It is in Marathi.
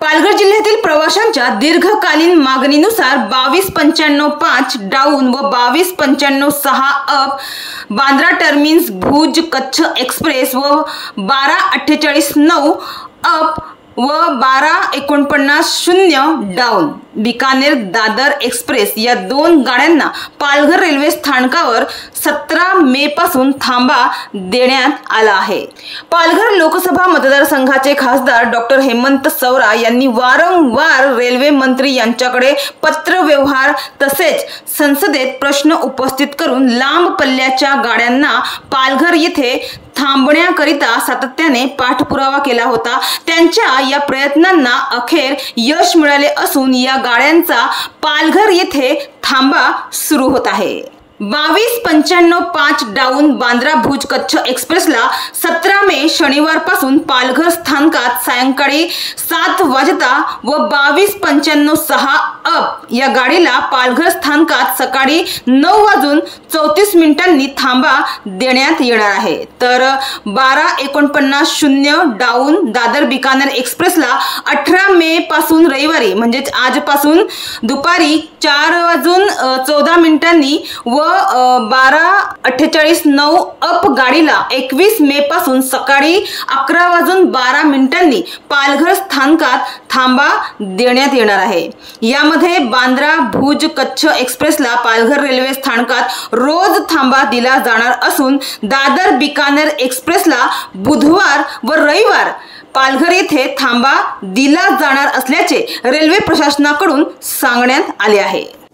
पालघर जिल्ह्यातील प्रवाशांच्या दीर्घकालीन मागणीनुसार 2295 डाऊन व 2295 up Bandra terminus Bhuj Kutch express व 12849 अप व 12950 डाऊन बिकानेर दादर एक्सप्रेस या दोन गाड्यांना पालघर रेल्वे स्थानकावर 17 मे पासून थांबा देण्यात आला आहे। पालघर लोकसभा मतदारसंघाचे खासदार डॉक्टर हेमंत सवरा यांनी वारंवार रेल्वे मंत्री यांच्याकडे पत्र व्यवहार तसेच संसदेत प्रश्न उपस्थित करून लांब पल्ल्याच्या गाड्यांना पालघर येथे थांबण्याकरिता सातत्याने पाठपुरावा केला होता। त्यांच्या या प्रयत्नांना अखेर यश मिळाले असून या गाड्यांचा पालघर येथे थांबा सुरू होत आहे। 2295 डाऊन बांद्रा भुज कच्छ एक्सप्रेसला 17 मे शनिवार पासून पालघर स्थानकात सायंकाळी 7 वाजता व 2295 अप या गाडीला पालघर स्थानकात सकाळी 9:34 थांबा देण्यात येणार आहे। तर 12950 डाऊन दादर बिकानेर एक्सप्रेसला 18 मे पासून रविवारी म्हणजेच आजपासून दुपारी 4:14 व 12849 अप गाडीला 21 मे पासून सकाळी 11:12 पालघर स्थानकात थांबा देण्यात येणार आहे। यामध्ये बांद्रा भुज कच्छ एक्सप्रेसला पालघर रेल्वे स्थानकात रोज थांबा दिला जाणार असून दादर बिकानेर एक्सप्रेसला बुधवार व रविवार पालघर येथे थांबा दिला जाणार असल्याचे रेल्वे प्रशासनाकडून सांगण्यात आले आहे।